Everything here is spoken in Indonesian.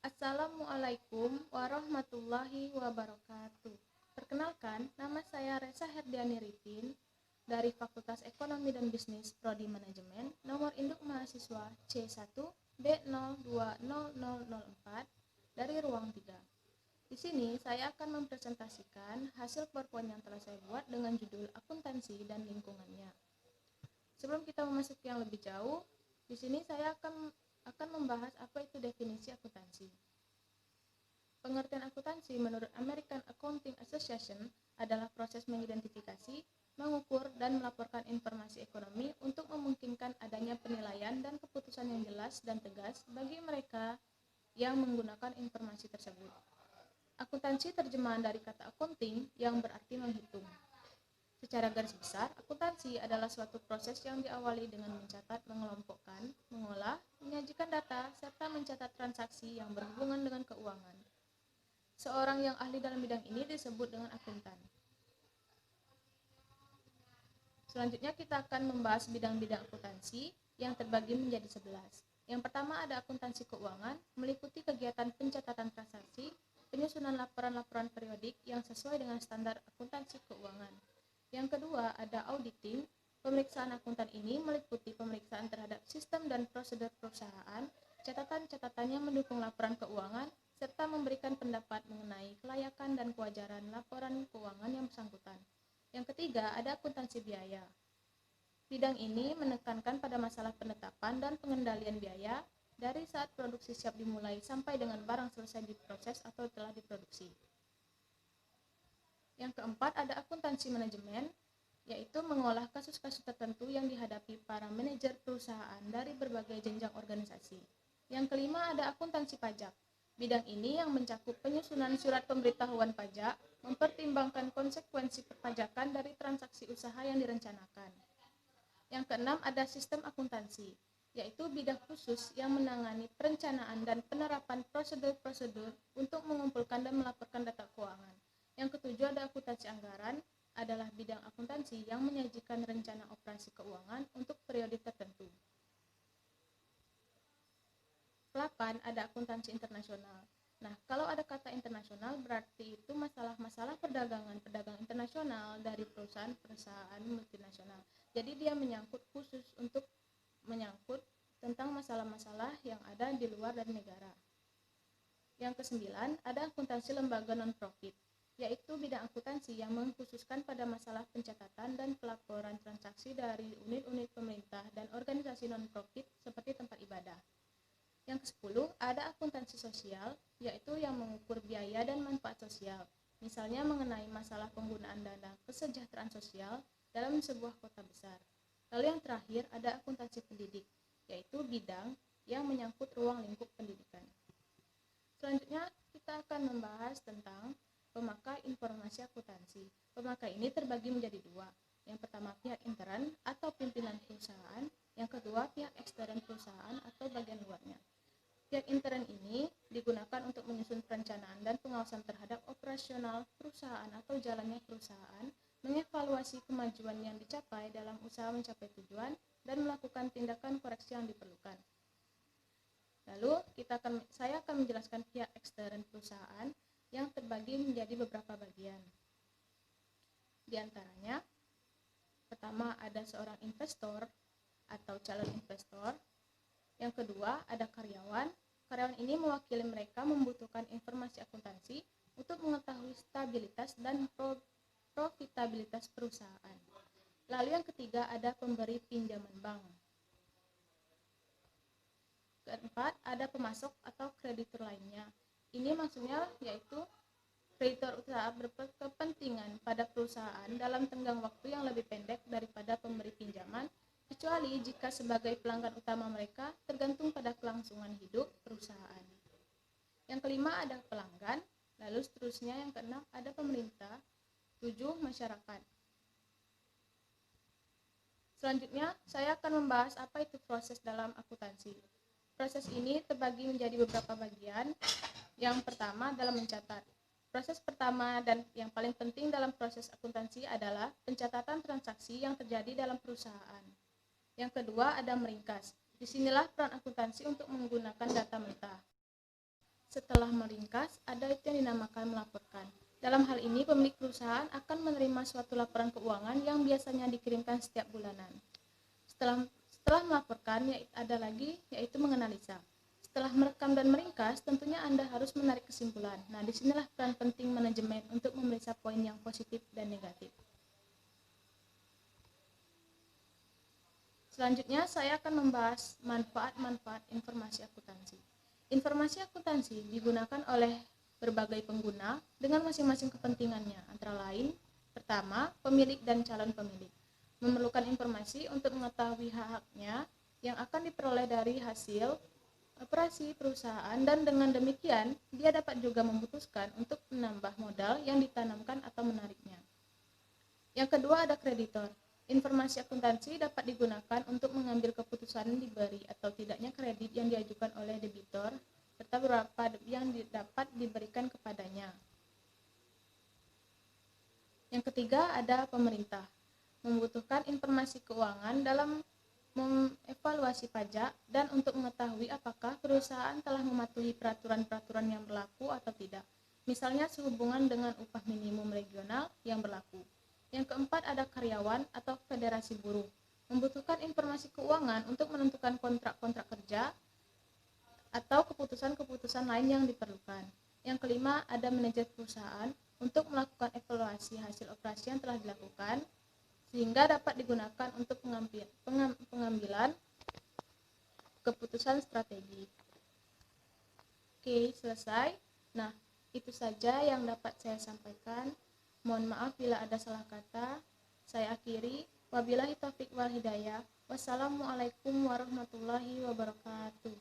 Assalamualaikum warahmatullahi wabarakatuh. Perkenalkan, nama saya Resa Herdiani Rifin dari Fakultas Ekonomi dan Bisnis Prodi Manajemen, nomor induk mahasiswa C1B020004 dari ruang 3. Di sini saya akan mempresentasikan hasil PowerPoint yang telah saya buat dengan judul Akuntansi dan Lingkungannya. Sebelum kita memasuki yang lebih jauh, di sini saya akan membahas apa itu definisi akuntansi. Pengertian akuntansi menurut American Accounting Association adalah proses mengidentifikasi, mengukur, dan melaporkan informasi ekonomi untuk memungkinkan adanya penilaian dan keputusan yang jelas dan tegas bagi mereka yang menggunakan informasi tersebut. Akuntansi terjemahan dari kata accounting yang berarti menghitung. Secara garis besar, akuntansi adalah suatu proses yang diawali dengan mencatat, mengelompokkan, mengolah, menyajikan data, serta mencatat transaksi yang berhubungan dengan keuangan. Seorang yang ahli dalam bidang ini disebut dengan akuntan. Selanjutnya kita akan membahas bidang-bidang akuntansi yang terbagi menjadi 11. Yang pertama ada akuntansi keuangan, meliputi kegiatan pencatatan transaksi, penyusunan laporan-laporan periodik yang sesuai dengan standar akuntansi keuangan. Yang kedua, ada auditing. Pemeriksaan akuntan ini meliputi pemeriksaan terhadap sistem dan prosedur perusahaan, catatan-catatan yang mendukung laporan keuangan, serta memberikan pendapat mengenai kelayakan dan kewajaran laporan keuangan yang bersangkutan. Yang ketiga, ada akuntansi biaya. Bidang ini menekankan pada masalah penetapan dan pengendalian biaya dari saat produksi siap dimulai sampai dengan barang selesai diproses atau telah diproduksi. Yang keempat ada akuntansi manajemen, yaitu mengolah kasus-kasus tertentu yang dihadapi para manajer perusahaan dari berbagai jenjang organisasi. Yang kelima ada akuntansi pajak. Bidang ini yang mencakup penyusunan surat pemberitahuan pajak, mempertimbangkan konsekuensi perpajakan dari transaksi usaha yang direncanakan. Yang keenam ada sistem akuntansi, yaitu bidang khusus yang menangani perencanaan dan penerapan prosedur-prosedur untuk mengumpulkan dan melaporkan data keuangan. Yang ketujuh ada akuntansi anggaran, adalah bidang akuntansi yang menyajikan rencana operasi keuangan untuk periode tertentu. 8. Ada akuntansi internasional. Nah, kalau ada kata internasional berarti itu masalah-masalah perdagangan internasional dari perusahaan-perusahaan multinasional. Jadi dia khusus untuk menyangkut tentang masalah-masalah yang ada di luar dari negara. Yang kesembilan, ada akuntansi lembaga non-profit, yaitu bidang akuntansi yang mengkhususkan pada masalah pencatatan dan pelaporan transaksi dari unit-unit pemerintah dan organisasi non-profit seperti tempat ibadah. Yang ke-10, ada akuntansi sosial, yaitu yang mengukur biaya dan manfaat sosial, misalnya mengenai masalah penggunaan dana kesejahteraan sosial dalam sebuah kota besar. Lalu yang terakhir, ada akuntansi pendidik, yaitu bidang yang menyangkut ruang lingkup pendidikan. Selanjutnya, kita akan membahas tentang pemakai informasi akuntansi. Pemakai ini terbagi menjadi dua. Yang pertama, pihak intern atau pimpinan perusahaan. Yang kedua, pihak ekstern perusahaan atau bagian luarnya. Pihak intern ini digunakan untuk menyusun perencanaan dan pengawasan terhadap operasional perusahaan atau jalannya perusahaan, mengevaluasi kemajuan yang dicapai dalam usaha mencapai tujuan, dan melakukan tindakan koreksi yang diperlukan. Lalu saya akan menjelaskan pihak ekstern perusahaan yang terbagi menjadi beberapa bagian. Di antaranya, pertama ada seorang investor atau calon investor. Yang kedua ada karyawan. Karyawan ini mewakili mereka membutuhkan informasi akuntansi untuk mengetahui stabilitas dan profitabilitas perusahaan. Lalu yang ketiga ada pemberi pinjaman bank. Keempat, ada pemasok atau kreditur lainnya. Ini maksudnya yaitu kreditur usaha berkepentingan pada perusahaan dalam tenggang waktu yang lebih pendek daripada pemberi pinjaman, kecuali jika sebagai pelanggan utama mereka tergantung pada kelangsungan hidup perusahaan. Yang kelima ada pelanggan, lalu seterusnya yang keenam ada pemerintah, 7 masyarakat. Selanjutnya, saya akan membahas apa itu proses dalam akuntansi. Proses ini terbagi menjadi beberapa bagian. Yang pertama adalah mencatat. Proses pertama dan yang paling penting dalam proses akuntansi adalah pencatatan transaksi yang terjadi dalam perusahaan. Yang kedua ada meringkas. Disinilah peran akuntansi untuk menggunakan data mentah. Setelah meringkas, ada itu yang dinamakan melaporkan. Dalam hal ini, pemilik perusahaan akan menerima suatu laporan keuangan yang biasanya dikirimkan setiap bulanan. Setelah melaporkan, ada lagi yaitu menganalisa. Setelah merekam dan meringkas, tentunya Anda harus menarik kesimpulan. Nah, disinilah peran penting manajemen untuk memeriksa poin yang positif dan negatif. Selanjutnya, saya akan membahas manfaat-manfaat informasi akuntansi. Informasi akuntansi digunakan oleh berbagai pengguna dengan masing-masing kepentingannya, antara lain, pertama, pemilik dan calon pemilik. Memerlukan informasi untuk mengetahui hak-haknya yang akan diperoleh dari hasil operasi perusahaan, dan dengan demikian dia dapat juga memutuskan untuk menambah modal yang ditanamkan atau menariknya. Yang kedua ada kreditor. Informasi akuntansi dapat digunakan untuk mengambil keputusan diberi atau tidaknya kredit yang diajukan oleh debitor serta berapa yang dapat diberikan kepadanya. Yang ketiga ada pemerintah. Membutuhkan informasi keuangan dalam mengevaluasi pajak dan untuk mengetahui apakah perusahaan telah mematuhi peraturan-peraturan yang berlaku atau tidak, misalnya sehubungan dengan upah minimum regional yang berlaku. Yang keempat ada karyawan atau federasi buruh, membutuhkan informasi keuangan untuk menentukan kontrak-kontrak kerja atau keputusan-keputusan lain yang diperlukan. Yang kelima ada manajer perusahaan untuk melakukan evaluasi hasil operasi yang telah dilakukan sehingga dapat digunakan untuk pengambilan keputusan strategi. Oke, selesai. Nah, itu saja yang dapat saya sampaikan. Mohon maaf bila ada salah kata. Saya akhiri. Wabillahi taufiq wal hidayah. Wassalamualaikum warahmatullahi wabarakatuh.